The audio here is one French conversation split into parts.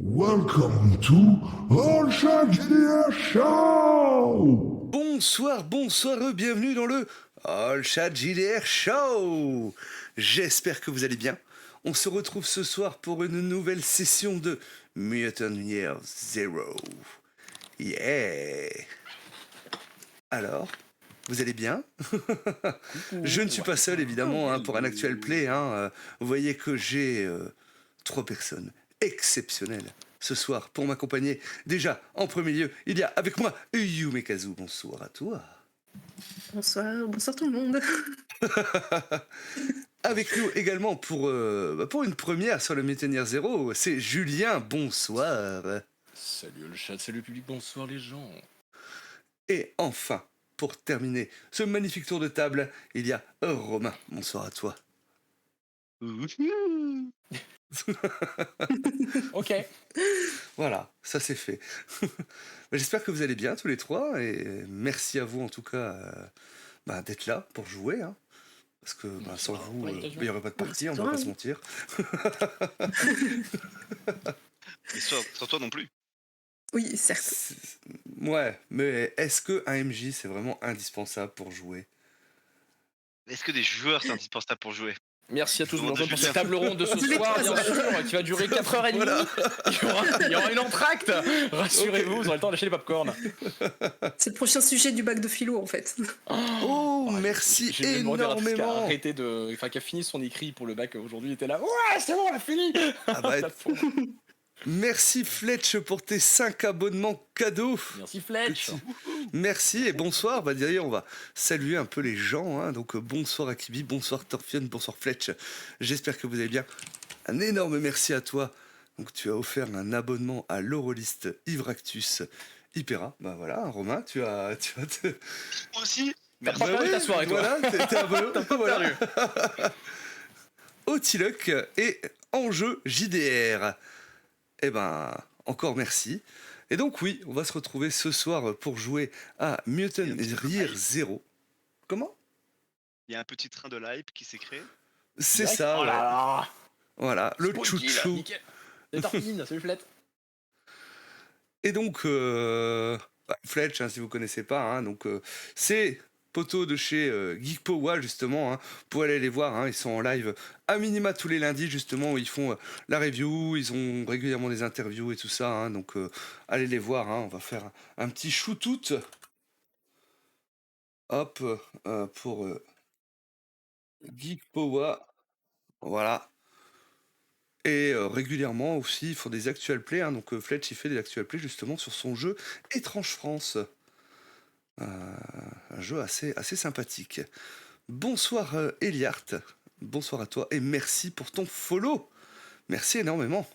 Welcome to All Shot GDR Show! Bonsoir, bienvenue dans le All Chat JDR Show. J'espère que vous allez bien. On se retrouve ce soir pour une nouvelle session de Mutant Year Zero. Yeah. Alors, vous allez bien? Je ne suis pas seul évidemment hein, pour un actuel play. Vous voyez que j'ai 3 personnes exceptionnelles ce soir pour m'accompagner. Déjà, en premier lieu, il y a avec moi Yumekazu. Bonsoir à toi. Bonsoir tout le monde. Avec nous également pour une première sur le Mutant Year Zero, c'est Julien. Bonsoir. Salut le chat, salut le public, bonsoir les gens. Et enfin, pour terminer ce magnifique tour de table, il y a Romain. Bonsoir à toi. Ok. Voilà, ça c'est fait. J'espère que vous allez bien tous les trois et merci à vous en tout cas d'être là pour jouer. Hein, parce que sans vous, il n'y aurait pas de partie, on ne va pas se mentir. Et sans toi non plus. Oui, certes. Ouais, mais est-ce qu'un MJ c'est vraiment indispensable pour jouer? Est-ce que des joueurs c'est indispensable pour jouer? Merci à tous Demande pour Julien. cette table ronde de ce soir, bien sûr, qui va durer 4h30. Voilà. Il y aura une entracte. Rassurez-vous, vous aurez le temps d'acheter les popcorn. C'est le prochain sujet du bac de philo en fait. Oh, merci J'ai demandé à Patrick énormément. qui a fini son écrit pour le bac aujourd'hui, il était là. Ouais, c'est bon, on a fini. Ah bah, merci Fletch pour tes 5 abonnements cadeaux. Merci Fletch. Merci et bonsoir. D'ailleurs, on va saluer un peu les gens. Hein. Donc, bonsoir Akibi, bonsoir Torfion, bonsoir Fletch. J'espère que vous allez bien. Un énorme merci à toi. Donc, tu as offert un abonnement à l'Eurolist Ivractus Hypera. Bah voilà, Romain, tu as Moi aussi. T'as pas perdu ta soirée, toi. Voilà, t'es abonné. T'as pas perdu. Otiluck et Enjeu JDR. Eh ben, encore merci. Et donc oui, on va se retrouver ce soir pour jouer à Mutant Year Zero. Comment? Il y a un petit train de l'hype qui s'est créé. C'est Direct. ça, Oh là ouais. là. Voilà, le Spooky, là, chouchou. nickel. C'est Torpine, salut Fletch. Et donc, Fletch, hein, si vous connaissez pas, hein, donc c'est poteau de chez Geekpowa justement, hein, pour aller les voir, hein, ils sont en live à minima tous les lundis justement où ils font la review, ils ont régulièrement des interviews et tout ça, hein, donc allez les voir, hein, on va faire un petit shootout, hop, pour Geekpowa, voilà. Et régulièrement aussi, ils font des actual plays, hein, donc Fletch il fait des actual plays justement sur son jeu Étrange France. Un jeu assez sympathique. Bonsoir Eliart, bonsoir à toi et merci pour ton follow. Merci énormément.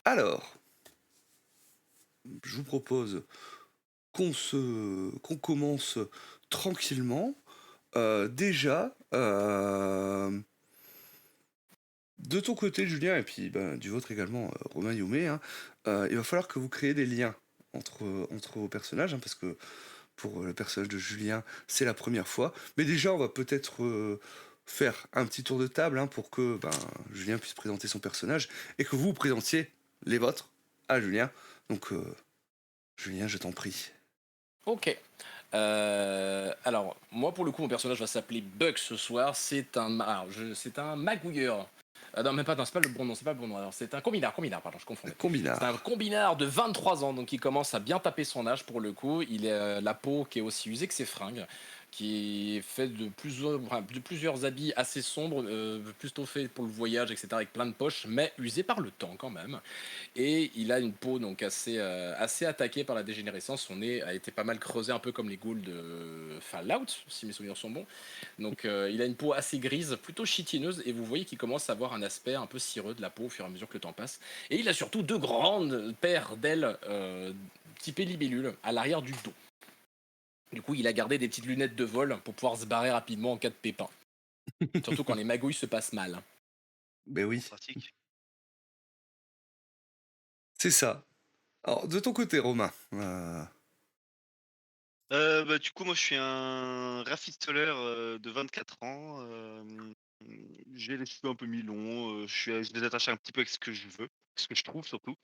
Alors, je vous propose qu'on commence tranquillement. Déjà, de ton côté Julien et puis du vôtre également Romain Youmé, hein, il va falloir que vous créez des liens entre vos personnages, hein, parce que pour le personnage de Julien, c'est la première fois. Mais déjà, on va peut-être faire un petit tour de table, hein, pour que Julien puisse présenter son personnage et que vous présentiez les vôtres à Julien. Donc, Julien, je t'en prie. Ok. Alors, moi pour le coup, mon personnage va s'appeler Buck ce soir. C'est un magouilleur. Non, même pas, non, c'est pas le bon nom, c'est pas le bon nom. Alors, c'est un combinard, pardon, je confonds. C'est Combinard. un combinard de 23 ans, donc il commence à bien taper son âge pour le coup. Il a la peau qui est aussi usée que ses fringues, qui est fait de plusieurs habits assez sombres, plutôt fait pour le voyage, etc., avec plein de poches, mais usé par le temps quand même. Et il a une peau donc assez attaquée par la dégénérescence. Son nez a été pas mal creusé, un peu comme les ghouls de Fallout, si mes souvenirs sont bons. Donc il a une peau assez grise, plutôt chitineuse, et vous voyez qu'il commence à avoir un aspect un peu cireux de la peau au fur et à mesure que le temps passe. Et il a surtout 2 grandes paires d'ailes typées libellules à l'arrière du dos. Du coup, il a gardé des petites lunettes de vol pour pouvoir se barrer rapidement en cas de pépin. Surtout quand les magouilles se passent mal. Ben oui, Pratique. c'est ça. Alors, de ton côté, Romain, Du coup, moi je suis un rafistoleur de 24 ans. J'ai les cheveux un peu mi-longs, je les attache un petit peu avec ce que je veux, ce que je trouve surtout.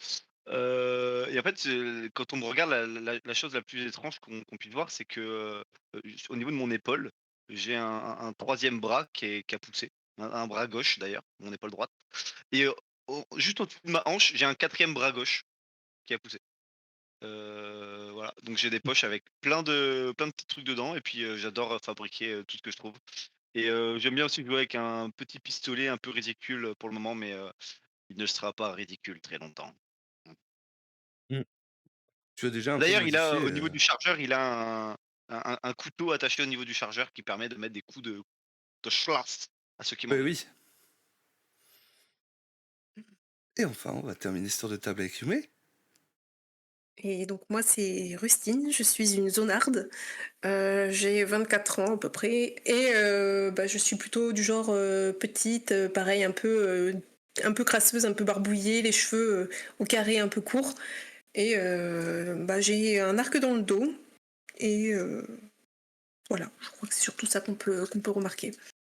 Et en fait, quand on me regarde, la chose la plus étrange qu'on puisse voir, c'est que, juste au niveau de mon épaule, j'ai un 3 bras qui a poussé, un bras gauche d'ailleurs, mon épaule droite et juste au-dessus de ma hanche, j'ai un 4e bras gauche qui a poussé. Voilà, donc j'ai des poches avec plein de petits trucs dedans et puis, j'adore, fabriquer, tout ce que je trouve et j'aime bien aussi jouer avec un petit pistolet un peu ridicule, pour le moment, mais il ne sera pas ridicule très longtemps. Mmh. Tu as déjà un peu D'ailleurs, il a modifié, au niveau du chargeur, il a un couteau attaché au niveau du chargeur qui permet de mettre des coups de schlass à ceux qui bah, m'ont vu. oui. Et enfin, on va terminer ce tour de table avec Yume. Et donc moi c'est Rustine, je suis une zonarde, j'ai 24 ans à peu près et bah, je suis plutôt du genre, petite, pareil un peu crasseuse, un peu barbouillée, les cheveux, au carré un peu courts et bah, j'ai un arc dans le dos et voilà, je crois que c'est surtout ça qu'on peut remarquer.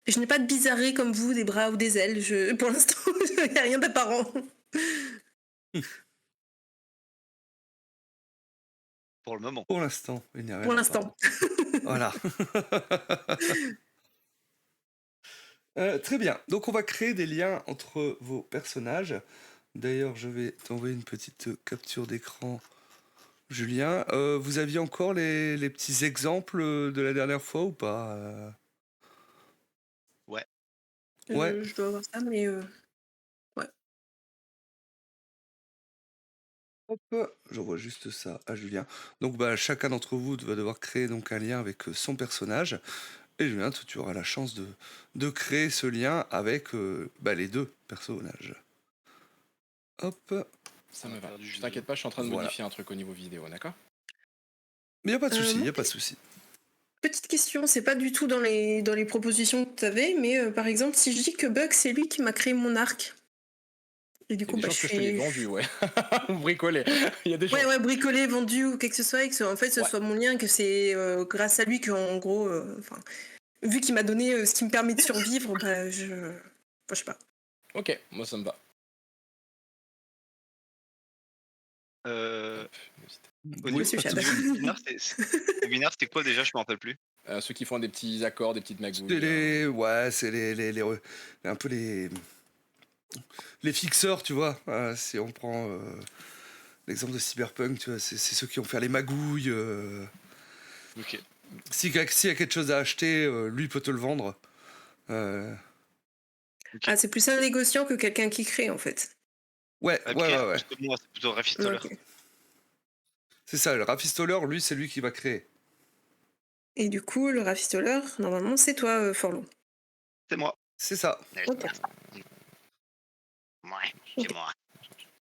Et je n'ai pas de bizarrerie comme vous, des bras ou des ailes, pour l'instant il n'y a rien d'apparent. Pour le moment. Pour l'instant, il n'y a rien Pour d'apparent. l'instant. Voilà. Très bien. Donc on va créer des liens entre vos personnages. D'ailleurs, je vais t'envoyer une petite capture d'écran, Julien. Vous aviez encore les petits exemples de la dernière fois ou pas Ouais. Ouais. Je dois avoir ça, mais ouais. Hop, j'envoie juste ça à Julien. Donc bah, chacun d'entre vous va devoir créer donc un lien avec son personnage. Et Julien, toi, tu auras la chance de créer ce lien avec bah, les deux personnages. Hop. Ça me va. Faire du Je jeu. t'inquiète pas, je suis en train de Voilà. modifier un truc au niveau vidéo, d'accord? Mais y a pas de souci, moi, y a pas de souci. petite question, c'est pas du tout dans les propositions que tu avais, mais par exemple, si je dis que Buck, c'est lui qui m'a créé mon arc, et du Il y a coup, des bah, chances que je te l'ai vendu, ouais. Bricolé. Il y a des chances. Ouais, bricolé, vendu ou quelque que ce soit, et que en fait, ce Ouais. soit mon lien, que c'est grâce à lui qu'en gros, enfin, vu qu'il m'a donné ce qui me permet de survivre, bah, je sais pas. Ok, moi ça me va. Au Oui, niveau Monsieur pas de Chad. au niveau souci. du binard, le binard, c'était quoi déjà? Je me rappelle plus. Ceux qui font des petits accords, des petites C'est magouilles. ouais, c'est un peu les fixeurs, tu vois. Si on prend l'exemple de Cyberpunk, tu vois, c'est ceux qui vont faire les magouilles. OK. S'il y a quelque chose à acheter, lui peut te le vendre. Euh, Ah, c'est plus un négociant que quelqu'un qui crée, en fait. ouais, Et ouais, puis, ouais, ouais. plus que moi, c'est plutôt rafistoleur. Ok. C'est ça, le rafistoleur, lui, c'est lui qui va créer. Et du coup, le rafistoleur, normalement, c'est toi, Forlon. C'est moi. C'est ça. Ok. Ouais, c'est moi.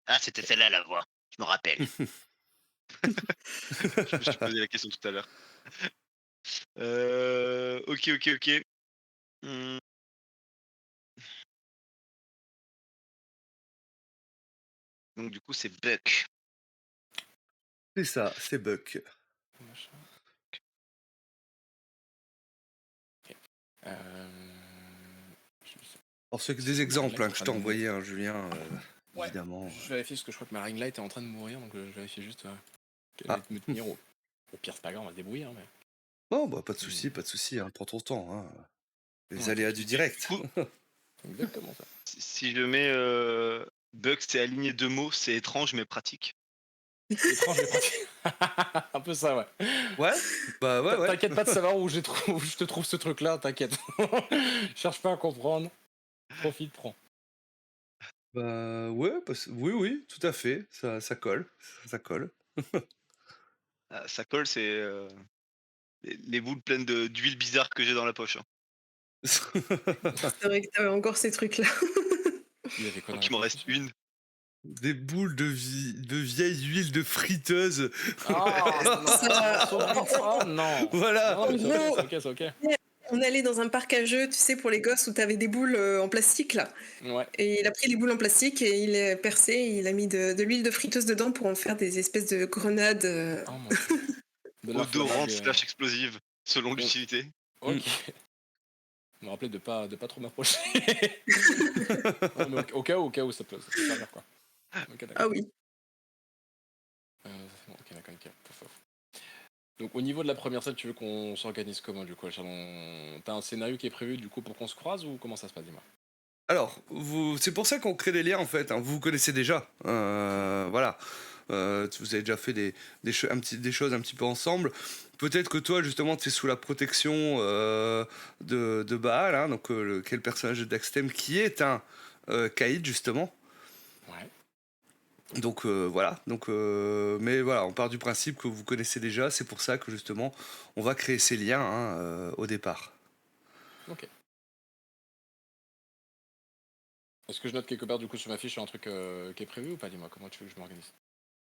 Ah, c'était celle-là la voix. Je me rappelle. Je me suis posé la question tout à l'heure. OK. Mmh. Donc du coup, c'est Buck. C'est ça, c'est Buck. Machin. Ok. Alors, c'est que des exemples hein, que je t'ai Ouais. envoyé, hein, Julien, évidemment. Je vérifie parce que je crois que ma ring light est en train de mourir, donc je vérifie juste qu'elle Ah. va me tenir au pire, c'est pas grave, on va se débrouiller. Hein, mais... Bon, bah, pas de souci, hein, prends ton temps. Hein. Les Ouais, aléas du direct. Exactement ça. Si je mets Buck, c'est aligné 2 mots, c'est étrange mais pratique. Étrange mais pratique. Un peu ça, ouais. Ouais, bah ouais, ouais. T'inquiète pas de savoir où je te trouve ce truc-là, t'inquiète. Cherche pas à comprendre. Profite, prends. Bah ouais, oui, tout à fait, ça colle, ça colle. Ah, ça colle, c'est les boules pleines d'huile bizarre que j'ai dans la poche. Hein. C'est vrai que t'avais encore ces trucs-là. Il y avait quoi dans Donc il la m'en reste poche une. Des boules de vieille huile de friteuse. Oh non. Voilà. Non, mais En c'est ok. On allait dans un parc à jeux, tu sais, pour les gosses, où t'avais des boules en plastique, là. Ouais. Et il a pris les boules en plastique et il a percé, et il a mis de l'huile de friteuse dedans pour en faire des espèces de grenades. Oh mon dieu. De Odorante l'inflammable, slash explosive, selon l'utilité. Ok. Me rappeler de pas trop m'approcher. Non, mais au cas où, ça peut servir, quoi. Ok, d'accord. Ah oui. C'est bon, ok, d'accord, nickel. Pouf, pouf. Donc au niveau de la première scène, tu veux qu'on s'organise comment du coup, Richard? T'as un scénario qui est prévu du coup pour qu'on se croise ou comment ça se passe, dis-moi? Alors, c'est pour ça qu'on crée des liens en fait, hein. Vous vous connaissez déjà. Voilà. Vous avez déjà fait des choses un petit peu ensemble. Peut-être que toi, justement, tu es sous la protection de Baal, hein, donc quel personnage de Daxtem qui est un caïd, justement. Ouais. Donc voilà. Donc, mais voilà, on part du principe que vous connaissez déjà. C'est pour ça que justement, on va créer ces liens hein, au départ. Ok. Est-ce que je note quelque part du coup sur ma fiche un truc qui est prévu ou pas? Dis-moi, comment tu veux que je m'organise?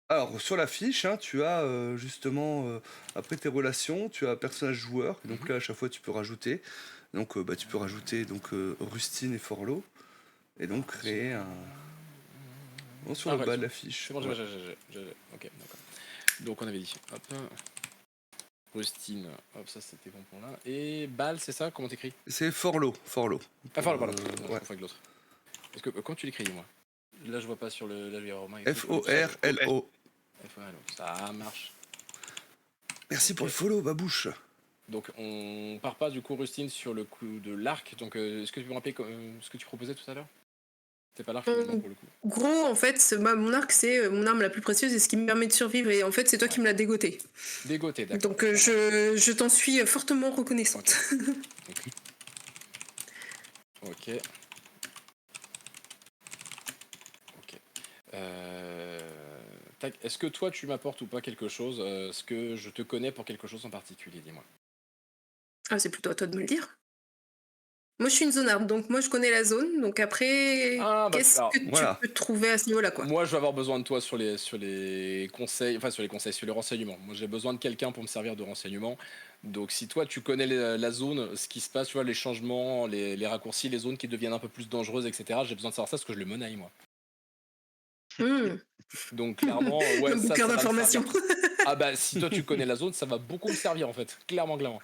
Alors, sur la fiche, hein, tu as justement, après tes relations, tu as personnage joueur. Donc Mhm. là, à chaque fois, tu peux rajouter. Donc, tu peux rajouter donc, Rustine et Forlo. Et donc, créer un. Bon, sur le ouais, bas de la fiche. c'est bon, Ouais. j'ai. Ok, d'accord. Donc on avait dit, hop, Rustine, hop, ça c'était bon pour là. Et Bal, c'est ça? Comment t'écris? C'est Forlo. Forlo. Ah, pardon, pardon. Euh, Non, je ouais. confonds avec l'autre. Parce que comment tu l'écris, dis-moi? Là, je vois pas sur le. Là, il y a Romain. Forlo. Ça marche. Merci pour Ok. le follow, babouche. Donc on part pas du coup Rustine sur le coup de l'arc. Donc est-ce que tu peux me rappeler ce que tu proposais tout à l'heure? C'est pas l'arc finalement En pour le coup. gros, en fait, mon arc, c'est mon arme la plus précieuse et ce qui me permet de survivre. Et en fait, c'est toi qui Ouais. me l'as dégoté. Dégoté, d'accord. Donc, Ça marche. je t'en suis fortement reconnaissante. Ok. Ok. Ok. Tac. Est-ce que toi tu m'apportes ou pas quelque chose? Est-ce que je te connais pour quelque chose en particulier? Dis-moi. Ah, c'est plutôt à toi de me le dire. Moi, je suis une zonarde, donc moi, je connais la zone. Donc après, Ah bah qu'est-ce alors que tu Voilà. peux trouver à ce niveau-là, quoi? moi je vais avoir besoin de toi sur les conseils, enfin sur les renseignements. Moi j'ai besoin de quelqu'un pour me servir de renseignement. Donc si toi tu connais la zone, ce qui se passe, tu vois, les changements, les raccourcis, les zones qui deviennent un peu plus dangereuses, etc. J'ai besoin de savoir ça parce que je le menaille moi. Hmm. Donc clairement, Un ouais, bouquin ça va me d'informations. servir. Ah bah si toi tu connais la zone, ça va beaucoup me servir en fait. Clairement, clairement.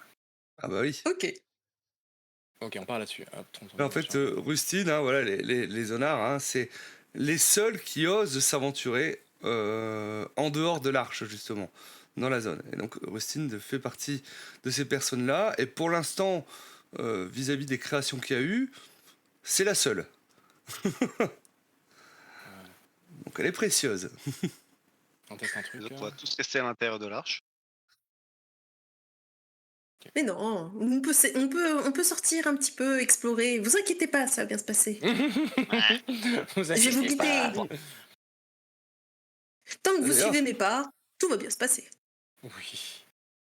Ah bah oui. Ok. Ok, on part là-dessus. Hop, En fait, Rustine, hein, voilà, les zonards, hein, c'est les seuls qui osent s'aventurer en dehors de l'arche, justement, dans la zone. Et donc, Rustine fait partie de ces personnes-là. Et pour l'instant, vis-à-vis des créations qu'il y a eu, c'est la seule. Donc, elle est précieuse. on teste un truc. Les autres, on va tous rester à l'intérieur de l'arche. Mais non, on peut sortir un petit peu, explorer. Vous inquiétez pas, ça va bien se passer. Vous Je vais vous inquiétez pas. guider. Tant que vous D'ailleurs, suivez mes pas, tout va bien se passer. Oui.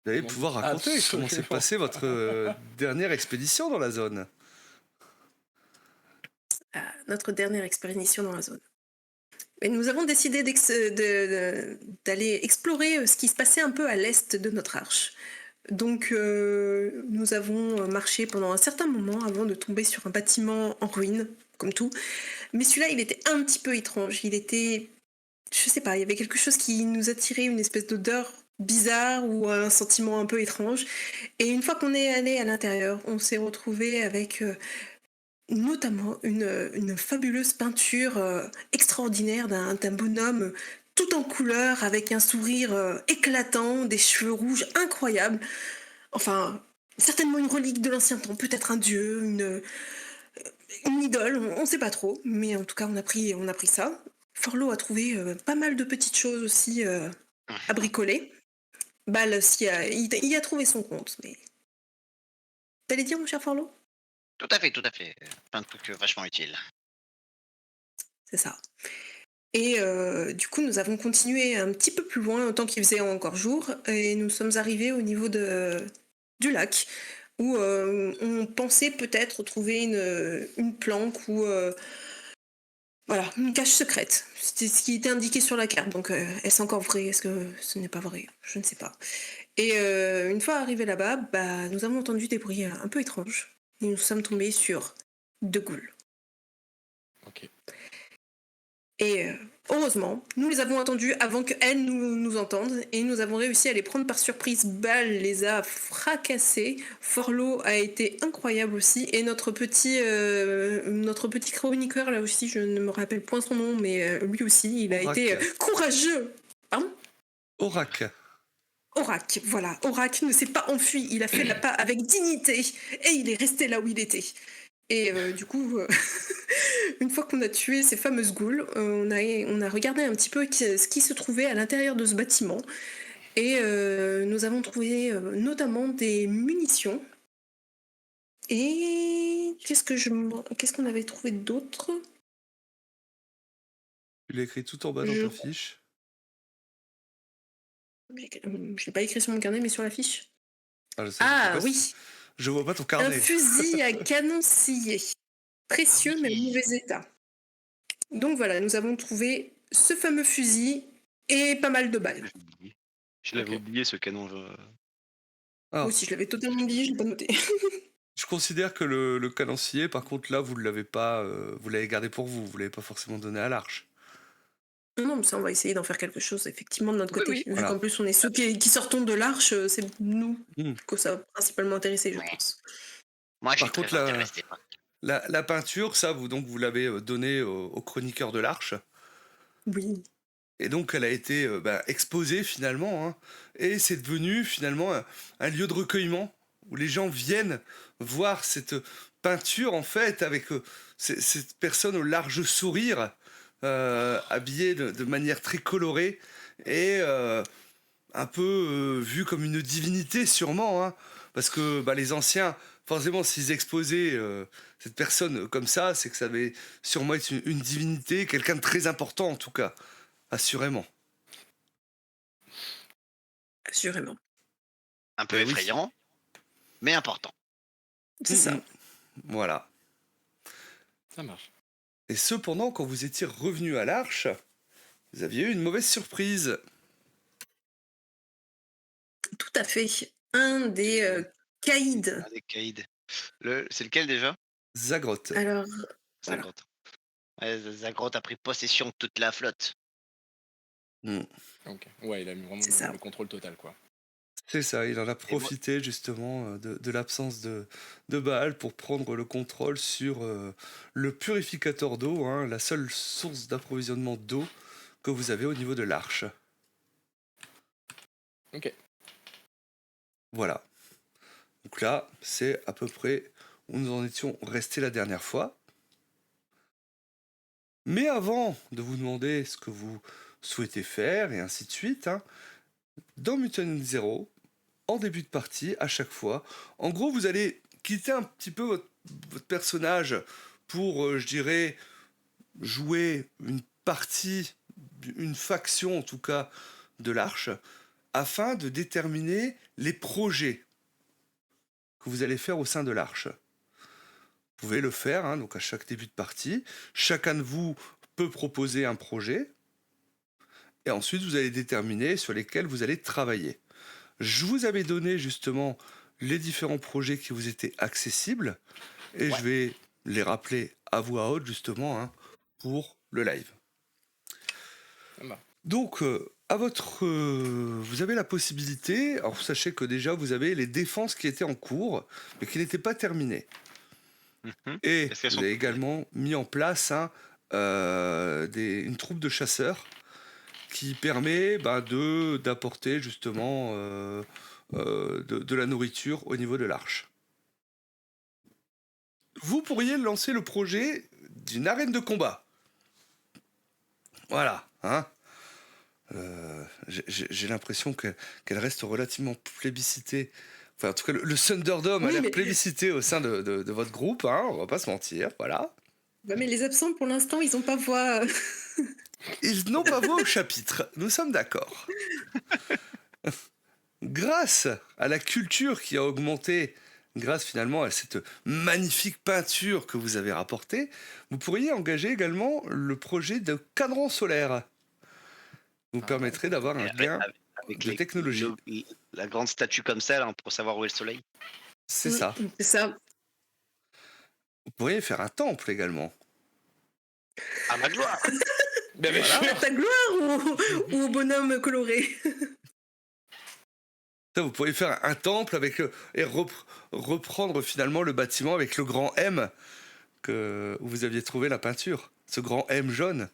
vous allez Mon pouvoir Dieu. raconter comment s'est Absolument. passée votre dernière expédition dans la zone. Notre dernière expédition dans la zone. Et nous avons décidé d'aller explorer ce qui se passait un peu à l'est de notre arche. Donc nous avons marché pendant un certain moment avant de tomber sur un bâtiment en ruine, comme tout. Mais celui-là, il était un petit peu étrange. Il était, je sais pas, il y avait quelque chose qui nous attirait, une espèce d'odeur bizarre ou un sentiment un peu étrange. Et une fois qu'on est allé à l'intérieur, on s'est retrouvé avec notamment une fabuleuse peinture extraordinaire d'un bonhomme tout en couleur, avec un sourire éclatant, des cheveux rouges incroyables. Enfin, certainement une relique de l'ancien temps, peut-être un dieu, une idole, on ne sait pas trop, mais en tout cas on a pris ça. Forlo a trouvé pas mal de petites choses aussi à bricoler. Bal, il y a trouvé son compte, mais... T'allais dire, mon cher Forlo? Tout à fait, tout à fait. Plein de trucs vachement utiles. C'est ça. Et du coup, nous avons continué un petit peu plus loin, tant qu'il faisait encore jour, et nous sommes arrivés au niveau du lac, où on pensait peut-être trouver une planque ou voilà, une cache secrète. C'était ce qui était indiqué sur la carte. Donc, est-ce encore vrai? Est-ce que ce n'est pas vrai? Je ne sais pas. Et une fois arrivés là-bas, bah, nous avons entendu des bruits un peu étranges. Et nous sommes tombés sur deux ghouls. Ok. Et Heureusement, nous les avons attendus avant qu'elles nous entendent et nous avons réussi à les prendre par surprise. Bal les a fracassés. Forlot a été incroyable aussi. Et notre petit chroniqueur, là aussi, je ne me rappelle point son nom, mais lui aussi, il a Orac. été courageux. Pardon ? Orac. Orac, voilà. Orac ne s'est pas enfui. Il a fait la pas avec dignité et il est resté là où il était. Et du coup, une fois qu'on a tué ces fameuses ghouls, on a regardé un petit peu ce qui se trouvait à l'intérieur de ce bâtiment. Et nous avons trouvé notamment des munitions. Et qu'est-ce qu'on avait trouvé d'autre ? Tu l'as écrit tout en bas dans Je- ta fiche. Je l'ai pas écrit sur mon carnet, mais sur la fiche. Ah, je sais Ah pas si- oui, Je vois pas ton un carnet. fusil à canon scié. Précieux mais en Oui. mauvais état. Donc voilà, nous avons trouvé ce fameux fusil et pas mal de balles. Je l'avais Ok. oublié ce canon. Ah, Moi aussi, je l'avais totalement oublié, je l'ai pas noté. je considère que le canoncier, par contre, là, vous l'avez pas, vous l'avez gardé pour vous. Vous l'avez pas forcément donné à l'Arche. Non, mais ça, on va essayer d'en faire quelque chose, effectivement, de notre Oui, côté. oui. Vu Voilà. qu'en plus, on est ceux qui sortons de l'arche, c'est nous Hmm. que ça a principalement intéressé, je Ouais. pense. Moi, je suis Par contre, très là, intéressé. la peinture, ça, vous l'avez donnée au chroniqueur de l'Arche. Oui. Et donc, elle a été exposée finalement. Hein, et c'est devenu finalement un lieu de recueillement où les gens viennent voir cette peinture, en fait, avec cette personne au large sourire, habillée de manière très colorée et un peu vue comme une divinité, sûrement. Hein, parce que les anciens, forcément, s'ils exposaient cette personne comme ça, c'est que ça devait sûrement être une divinité, quelqu'un de très important en tout cas. Assurément. Assurément. Un peu Eh oui. effrayant, mais important. C'est ça. Voilà. Ça marche. Et cependant, quand vous étiez revenu à l'Arche, vous aviez eu une mauvaise surprise. Tout à fait. Un des caïds. Un des caïds. C'est lequel déjà? Zagrotte. Alors, voilà. Zagrotte. Ouais, Zagrotte a pris possession de toute la flotte. Ok. Ouais, il a mis vraiment C'est ça. le contrôle total, quoi. C'est ça, il en a profité justement de l'absence de Baal pour prendre le contrôle sur le purificateur d'eau, hein, la seule source d'approvisionnement d'eau que vous avez au niveau de l'Arche. Ok. Voilà. Donc là, c'est à peu près où nous en étions restés la dernière fois. Mais avant de vous demander ce que vous souhaitez faire et ainsi de suite, hein, dans Mutant Zero, en début de partie, à chaque fois, en gros, vous allez quitter un petit peu votre personnage pour, je dirais, jouer une partie, une faction en tout cas, de l'Arche, afin de déterminer les projets que vous allez faire au sein de l'Arche. Vous pouvez le faire, hein, donc à chaque début de partie. Chacun de vous peut proposer un projet. Et ensuite, vous allez déterminer sur lesquels vous allez travailler. Je vous avais donné justement les différents projets qui vous étaient accessibles. Et je vais les rappeler à voix haute justement hein, pour le live. Ça marche. Donc, vous avez la possibilité. Alors, sachez que déjà, vous avez les défenses qui étaient en cours, mais qui n'étaient pas terminées. Et Est-ce qu'elles vous sont avez proposées également mis en place une troupe de chasseurs qui permet d'apporter justement de la nourriture au niveau de l'Arche. Vous pourriez lancer le projet d'une arène de combat. Voilà, hein. J'ai l'impression qu'elle reste relativement plébiscitée. Enfin, en tout cas, le Thunderdome a Oui, l'air mais- plébiscité au sein de votre groupe, hein, on va pas se mentir, voilà. Bah, mais les absents, pour l'instant, ils n'ont pas voix. Ils n'ont pas voix au chapitre, nous sommes d'accord. Grâce à la culture qui a augmenté, grâce finalement à cette magnifique peinture que vous avez rapportée, vous pourriez engager également le projet de cadran solaire. Vous permettrait d'avoir un gain Avec de technologie. la grande statue comme ça, là, pour savoir où est le soleil. C'est ça. C'est ça. Vous pourriez faire un temple également. À ma gloire. Ben, bien sûr. À ta gloire ou au bonhomme coloré? Ça, vous pourriez faire un temple avec et reprendre finalement le bâtiment avec le grand M où vous aviez trouvé la peinture. Ce grand M jaune.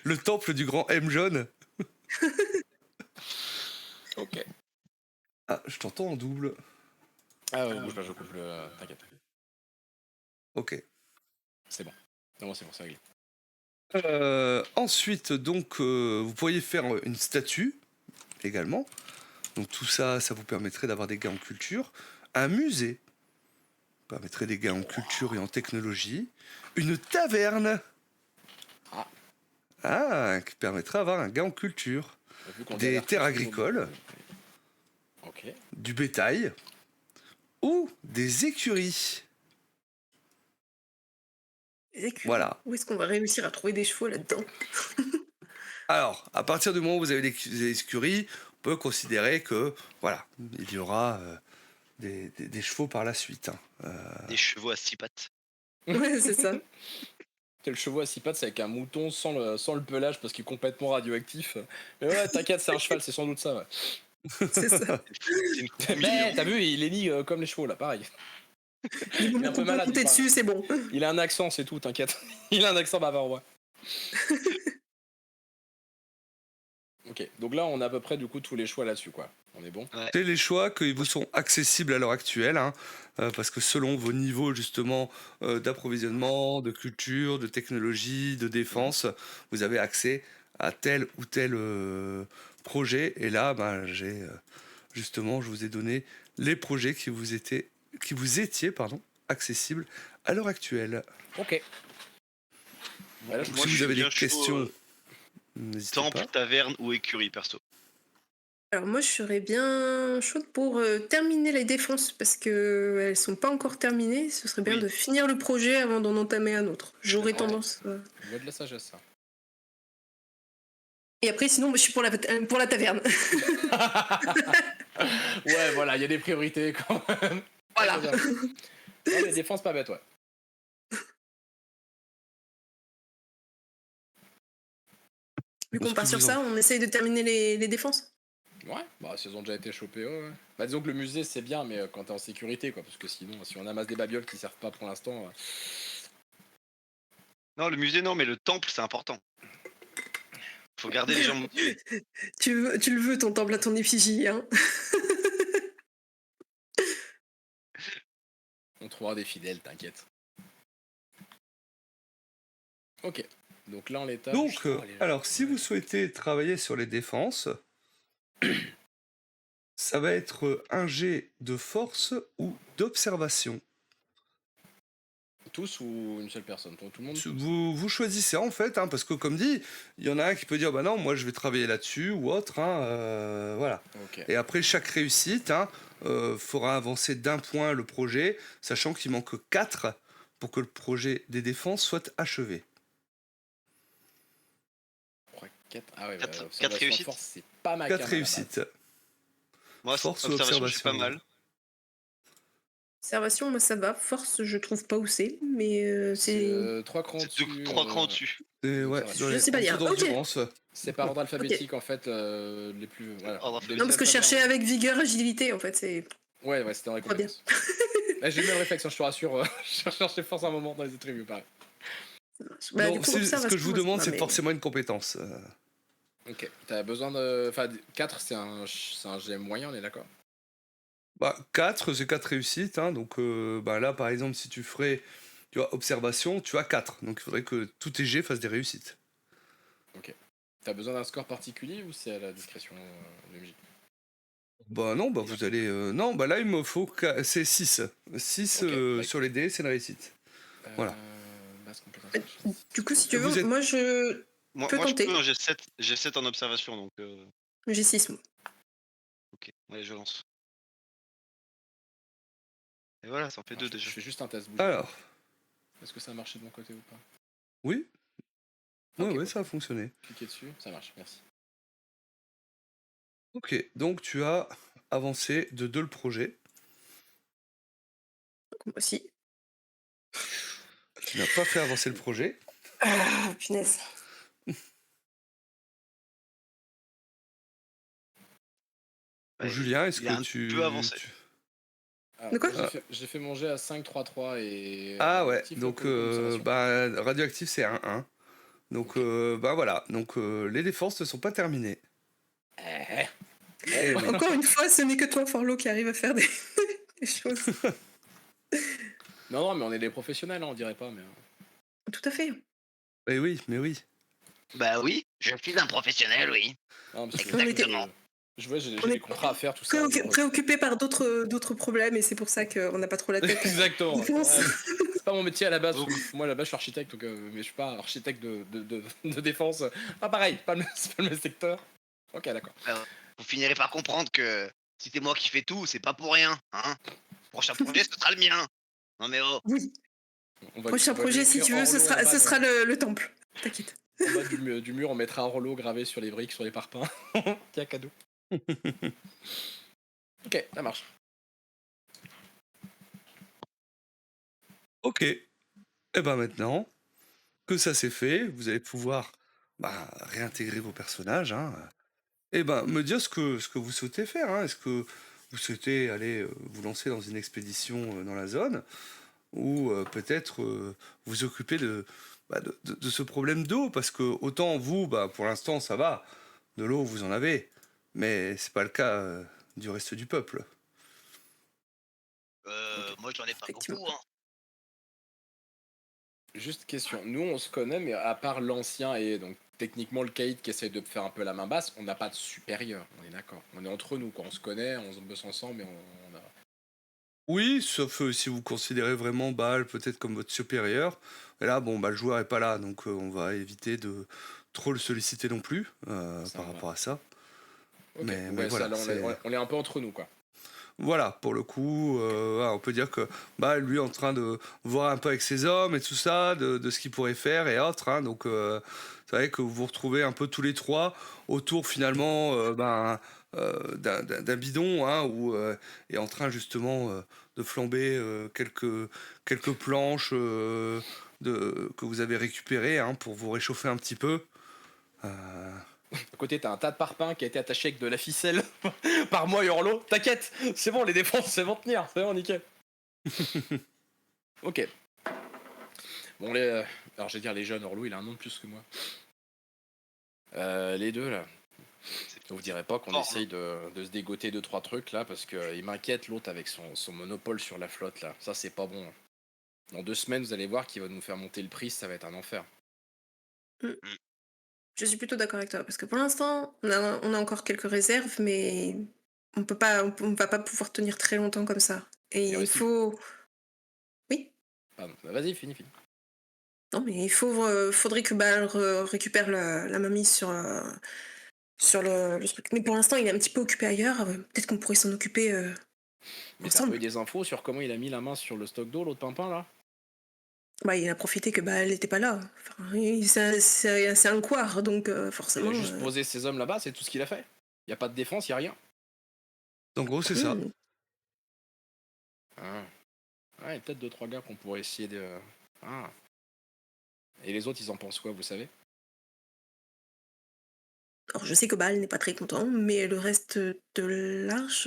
Le temple du grand M jaune. Ok. Ah, je t'entends en double. Ah ouais, bouge pas, je coupe le. T'inquiète. Ok. C'est bon. Non, c'est bon, c'est réglé. Ensuite, donc, vous pourriez faire une statue également. Donc tout ça, ça vous permettrait d'avoir des gains en culture. Un musée permettrait des gains en culture et en technologie. Une taverne. Qui permettrait d'avoir un gain en culture. Vu qu'on Des galère terres tous, agricoles, Ok. du bétail ou des écuries. Les écuries. Voilà. Où est-ce qu'on va réussir à trouver des chevaux là-dedans? Alors, à partir du moment où vous avez des écuries, on peut considérer que, voilà, il y aura des chevaux par la suite. Hein. Des chevaux à 6 pattes. Ouais, c'est ça. C'est le chevaux à 6 pattes, c'est avec un mouton sans le pelage parce qu'il est complètement radioactif. Mais ouais, t'inquiète, c'est un cheval, c'est sans doute ça. Ouais. C'est ça. C'est une Mais million. t'as vu, il est mis comme les chevaux là, pareil. Du moment un peu qu'on peut malade, compter il dessus, c'est bon. Il a un accent, c'est tout, t'inquiète. Il a un accent bavard, ouais. Ok, donc là on a à peu près du coup tous les choix là-dessus, quoi. On est bon. C'est les choix qui vous sont accessibles à l'heure actuelle, hein, parce que selon vos niveaux justement d'approvisionnement, de culture, de technologie, de défense, vous avez accès à tel ou tel projet. Et là, justement, je vous ai donné les projets qui vous étaient accessibles à l'heure actuelle. Ok. Voilà, Donc, Moi, si je vous suis avez des bien chaud, questions, n'hésitez Temple, pas. taverne ou écurie, perso. Alors moi, je serais bien chaude pour terminer les défenses parce que elles sont pas encore terminées. Ce serait bien Oui. de finir le projet avant d'en entamer un autre. J'aurais d'accord. tendance. on voit de la sagesse, ça. Et après, sinon, je suis pour la taverne. Ouais, voilà, il y a des priorités quand même. Voilà. Non, les défenses pas bêtes, ouais. Vu qu'on Est-ce part que sur vous ça, on essaye de terminer les défenses. Ouais, bah s'ils ont déjà été chopés, ouais. Bah disons que le musée c'est bien, mais quand t'es en sécurité, quoi, parce que sinon, si on amasse des babioles qui servent pas pour l'instant... Non, le musée, non, mais le temple, c'est important. Faut garder les gens motivés. Tu le veux, ton temple à ton effigie, hein. On trouvera des fidèles, t'inquiète. Ok, donc là en l'état... Donc, alors, si vous souhaitez travailler sur les défenses, ça va être un jet de force ou d'observation. Tous ou une seule personne? Tout le monde? Vous choisissez en fait, hein, parce que comme dit, il y en a un qui peut dire bah non, moi je vais travailler là-dessus ou autre, hein, voilà. Ok. Et après chaque réussite, fera avancer d'un point le projet, sachant qu'il manque 4 pour que le projet des défenses soit achevé. 3, 4... Ah ouais, Quatre- observation quatre réussites. force, c'est pas ma 4 cam à la réussites. Moi, Force ou observation, je suis pas observation. mal. Observation, moi ça va. Force, je trouve pas où c'est, mais c'est. 3 crans C'est dessus. 3 crans au-dessus. Et ouais, observation. dans Je les sais pas en dessous dire. Ok. d'endurance. C'est par ordre alphabétique en fait, les plus... Voilà. Ordre Les Non, parce que je cherchais alphabets, avec vigueur, agilité, en fait, c'est. Ouais, c'était dans les Pas bien. compétences. Là, j'ai eu le même réflexe, hein, je te rassure. Je cherchais force un moment dans les attributs, pareil. Ça marche. Bah, Non, du coup, ce que je observation, vous moi, ça demande, va, c'est mais- forcément une compétence. Ok, t'as besoin de... Enfin, 4, c'est un GM moyen, on est d'accord? 4, c'est 4 réussites, hein, donc là, par exemple, si tu ferais observation, tu as 4. Donc il faudrait que tous tes jets fassent des réussites. T'as besoin d'un score particulier ou c'est à la discrétion de MJ? Non, vous allez... non, là, il me faut... C'est 6. 6 Ok, sur les dés, c'est une réussite. Voilà. Base compétence. Du coup, si tu Vous veux, êtes- moi je. Moi, Peux moi je tenter. peux, hein, j'ai 7 en observation, donc J'ai 6 mots. ok, allez, je lance. Et voilà, ça en fait 2 déjà. Je fais juste un test bouge. Alors, Est-ce que ça a marché de mon côté ou pas? oui. Ok, Ouais, cool. ça a fonctionné. Cliquez dessus, ça marche, merci. Ok, donc tu as avancé de 2 le projet. Donc, moi aussi. Tu n'as pas fait avancer le projet. Ah, punaise. Ouais, Julien, est-ce il est que un peu avancé. Ah, De quoi? j'ai fait manger à 5-3-3 et Ah ouais, radioactif, donc comme ça rassure. radioactif c'est 1-1. Donc Ok. bah voilà, donc les défenses ne sont pas terminées. Eh, Eh oui. Encore une fois, ce n'est que toi, Forlo, qui arrive à faire des, des choses. Non, non, mais on est des professionnels, hein, on dirait pas, mais. Tout à fait. Eh oui, mais oui. Bah oui, je suis un professionnel, oui. Non, parce que On était- Exactement. je vois, j'ai On des est contrats à faire, tout ça. genre, préoccupé par d'autres problèmes et c'est pour ça qu'on n'a pas trop la tête. Exactement. Je pense. Ouais, c'est pas mon métier à la base. Donc, Moi, à la base, je suis architecte, donc, mais je suis pas architecte de défense. Ah, pareil, c'est pas le même secteur. Ok, d'accord. vous finirez par comprendre que si c'est moi qui fais tout, c'est pas pour rien, hein. Prochain projet, ce sera le mien. Non mais oh. Oui. On Prochain va lui projet, si écrire tu veux, Orlo en bas, ce sera le temple. T'inquiète. en bas du mur, on mettra Orlo gravé sur les briques, sur les parpaings. Tiens, cadeau. Ok, ça marche. Ok. Et ben maintenant que ça c'est fait, vous allez pouvoir réintégrer vos personnages. Hein, et ben me dire ce que vous souhaitez faire. Hein. Est-ce que vous souhaitez aller vous lancer dans une expédition dans la zone ou peut-être vous occuper de ce problème d'eau parce que autant vous, pour l'instant ça va, de l'eau vous en avez, mais c'est pas le cas du reste du peuple. Ok. Moi j'en ai pas Effectivement. beaucoup, hein. Juste question. Nous, on se connaît, mais à part l'ancien et donc techniquement le caïd qui essaie de faire un peu la main basse, on n'a pas de supérieur. On est d'accord. On est entre nous, quoi. On se connaît, on se bosse ensemble, mais on a. Oui, sauf si vous considérez vraiment Baal peut-être comme votre supérieur. Et là, bon, le joueur est pas là, donc on va éviter de trop le solliciter non plus Ça par me va. rapport à ça. Ok. Mais Ouais, ça, voilà, là, c'est on est un peu entre nous, quoi. voilà pour le coup, on peut dire que lui est en train de voir un peu avec ses hommes et tout ça, de ce qu'il pourrait faire et autres. Hein, donc c'est vrai que vous vous retrouvez un peu tous les trois autour finalement d'un bidon hein, où est en train justement de flamber quelques planches que vous avez récupérées hein, pour vous réchauffer un petit peu. Euh, À côté, t'as un tas de parpaings qui a été attaché avec de la ficelle par moi et Orlo. T'inquiète, c'est bon, les défenses, c'est vont tenir. C'est bon, nickel. Ok. Bon, alors, je vais dire les jeunes, Orlo, il a un nom de plus que moi. Les deux, là. Vous direz pas qu'on Oh, essaye de se dégoter 2-3 trucs, là, parce qu'il m'inquiète, l'autre, avec son monopole sur la flotte, là. Ça, c'est pas bon. Dans 2 semaines, vous allez voir qu'il va nous faire monter le prix, ça va être un enfer. Je suis plutôt d'accord avec toi parce que pour l'instant, on a encore quelques réserves, mais on va pas pouvoir tenir très longtemps comme ça. Et Mais il aussi. faut, oui, Pardon. Vas-y, finis. non, mais faudrait que Bal récupère la mamie sur le truc. Mais pour l'instant, il est un petit peu occupé ailleurs. Peut-être qu'on pourrait s'en occuper Mais t'as pas eu ensemble. des infos sur comment il a mis la main sur le stock d'eau, l'autre pimpin, là? Bah, il a profité que Bal n'était pas là. Enfin, c'est un couard, donc Il forcément. a juste posé ses hommes là-bas, c'est tout ce qu'il a fait. Y a pas de défense, y a rien. en gros, c'est ça. Ah. Ouais, peut-être 2-3 gars qu'on pourrait essayer de. Ah. Et les autres, ils en pensent quoi, vous savez? Alors, je sais que Bal n'est pas très content, mais le reste de l'arche,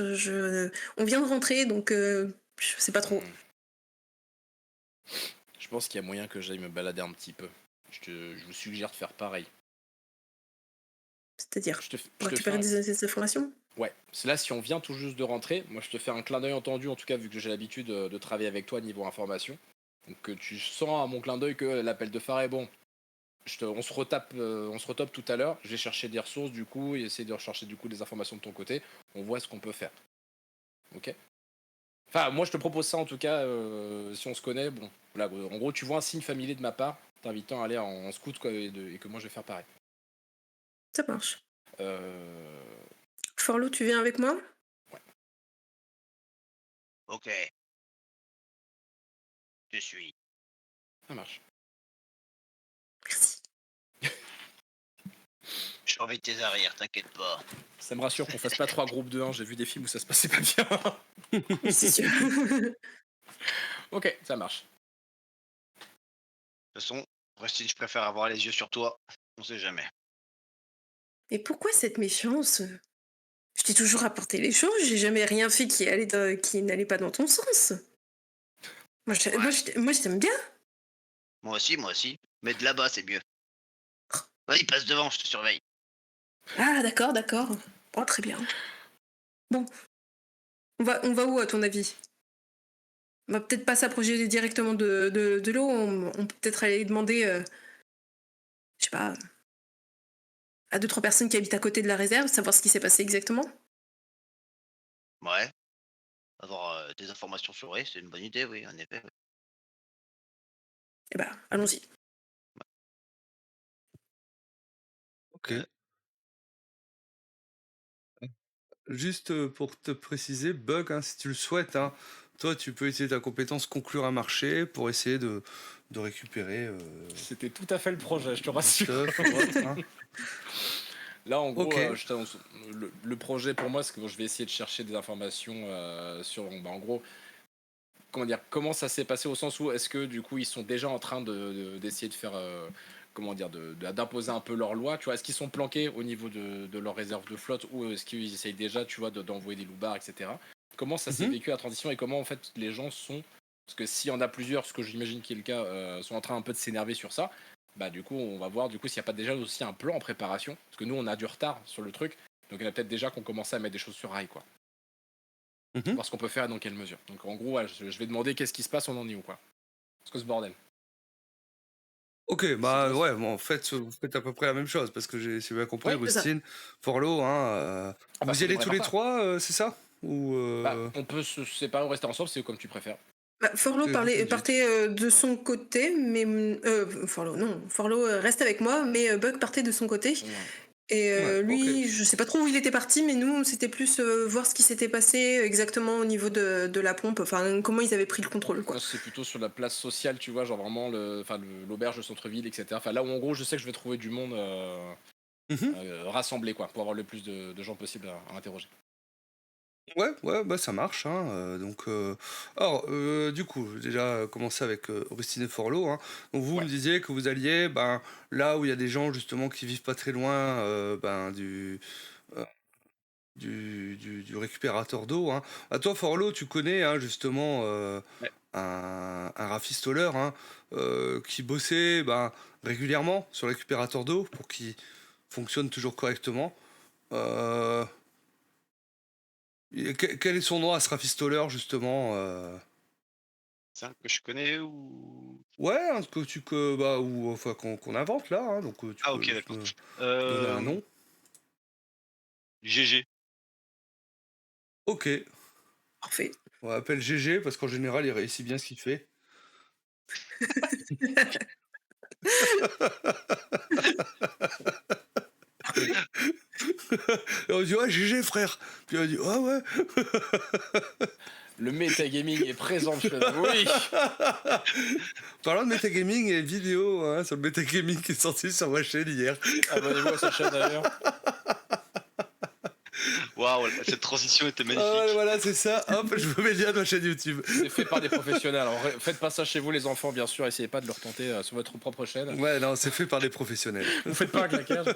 on vient de rentrer, donc je sais pas trop. Hmm. Je pense qu'il y a moyen que j'aille me balader un petit peu. Je vous suggère de faire pareil. C'est-à-dire, Je te pour fais récupérer des informations. Ouais, c'est là si on vient tout juste de rentrer, moi je te fais un clin d'œil entendu, en tout cas vu que j'ai l'habitude de travailler avec toi niveau information. Donc que tu sens à mon clin d'œil que l'appel de phare est bon. On se retape tout à l'heure. Je vais chercher des ressources du coup et essayer de rechercher du coup des informations de ton côté. On voit ce qu'on peut faire. Ok. Enfin, moi je te propose ça en tout cas. Si on se connaît, bon, voilà. En gros, tu vois un signe familier de ma part, t'invitant à aller en scout quoi, et que moi je vais faire pareil. Ça marche. Euh... Forlo, tu viens avec moi? ok. Je suis. Ça marche. Merci. Je surveille tes arrières, t'inquiète pas. Ça me rassure qu'on fasse pas 3 groupes de 1. J'ai vu des films où ça se passait pas bien. Oui, c'est sûr. Ok, ça marche. De toute façon, Rustine, je préfère avoir les yeux sur toi. On sait jamais. Et pourquoi cette méfiance? Je t'ai toujours apporté les choses, j'ai jamais rien fait qui n'allait pas dans ton sens. Ouais. Moi, je t'aime bien. Moi aussi. Mais de là-bas, c'est mieux. Vas-y, passe devant, je te surveille. Ah, d'accord, d'accord. Bon, très bien. Bon, on va où, à ton avis? On va peut-être pas s'approcher directement de l'eau, on peut peut-être aller demander, je sais pas, à deux trois personnes qui habitent à côté de la réserve, savoir ce qui s'est passé exactement. Ouais. Avoir des informations sur eux, c'est une bonne idée, oui, en effet. Eh ben, allons-y. Ok. Euh, Juste pour te préciser, Bug, hein, si tu le souhaites, hein, toi tu peux utiliser ta compétence conclure un marché pour essayer de récupérer C'était tout à fait le projet, je te du rassure. stuff ou autre, hein. Là, en gros, Ok. je t'annonce, le projet pour moi, c'est que je vais essayer de chercher des informations sur, en gros, comment dire, comment ça s'est passé au sens où est-ce que du coup ils sont déjà en train d'essayer de faire, comment dire, d'imposer un peu leur loi, tu vois, est-ce qu'ils sont planqués au niveau de leur réserve de flotte ou est-ce qu'ils essayent déjà, tu vois, d'envoyer des loupards, etc. Comment ça s'est Mhm. vécu la transition et comment en fait les gens sont, parce que s'il y en a plusieurs, ce que j'imagine qui est le cas, sont en train un peu de s'énerver sur ça, bah du coup on va voir du coup s'il n'y a pas déjà aussi un plan en préparation, parce que nous on a du retard sur le truc, donc il y en a peut-être déjà qu'on commençait à mettre des choses sur rail, quoi. Mhm. Voir ce qu'on peut faire et dans quelle mesure. Donc en gros, ouais, je vais demander qu'est-ce qui se passe, on en est où, quoi. Parce que ce bordel. Ok, C'est bah toi. ouais, bon, en fait, vous faites à peu près la même chose, parce que j'ai bien compris, Ouais, c'est ça. Rustine, Forlo, hein, Ah bah vous y ça allez devrait tous faire les ça. trois, c'est ça? Ou Bah, on peut se séparer ou rester ensemble, c'est comme tu préfères. Bah, Forlo c'est vous qui me dites. partait de son côté, mais Forlo, non, Forlo reste avec moi, mais Buck partait de son côté. Ouais. Et Ouais, ok. lui, je sais pas trop où il était parti, mais nous, c'était plus voir ce qui s'était passé exactement au niveau de la pompe, enfin comment ils avaient pris le contrôle, quoi. Moi, c'est plutôt sur la place sociale, tu vois, genre vraiment l'auberge de centre-ville, etc. Enfin, là où en gros, je sais que je vais trouver du monde Mhm. rassemblé, quoi, pour avoir le plus de gens possible à interroger. Ouais, ouais, bah ça marche, hein, donc, alors, du coup, j'ai déjà commencé avec Rustine et Forlo, hein. Donc vous Ouais. me disiez que vous alliez, ben, là où il y a des gens justement qui vivent pas très loin, ben, euh, du récupérateur d'eau, hein. À toi, Forlo, tu connais, hein, justement, Ouais. un rafistoleur, hein, qui bossait, ben, régulièrement sur le récupérateur d'eau pour qu'il fonctionne toujours correctement. Euh, quel est son nom à ce rafistoleur, justement? C'est un que je connais ou. Ouais, un que bah, ou enfin qu'on invente là, hein, donc tu Ah, peux ok, juste d'accord. me donner un nom. GG. Ok, Parfait. on l'appelle GG parce qu'en général il réussit bien ce qu'il fait. Et on dit ouais GG frère. Puis on dit ouais ouais. Le metagaming est présent, monsieur. Oui. Parlant de metagaming, il y a une vidéo, hein, sur le metagaming qui est sortie sur ma chaîne hier. Abonnez-vous à sa chaîne d'ailleurs. Waouh, cette transition était Ah, magnifique. voilà, c'est ça. Hop, je vous mets le lien de ma chaîne YouTube. C'est fait par des professionnels. Alors, faites pas ça chez vous, les enfants, bien sûr. Essayez pas de le retenter sur votre propre chaîne. Ouais, non, c'est fait par des professionnels. Vous faites pas un claquage.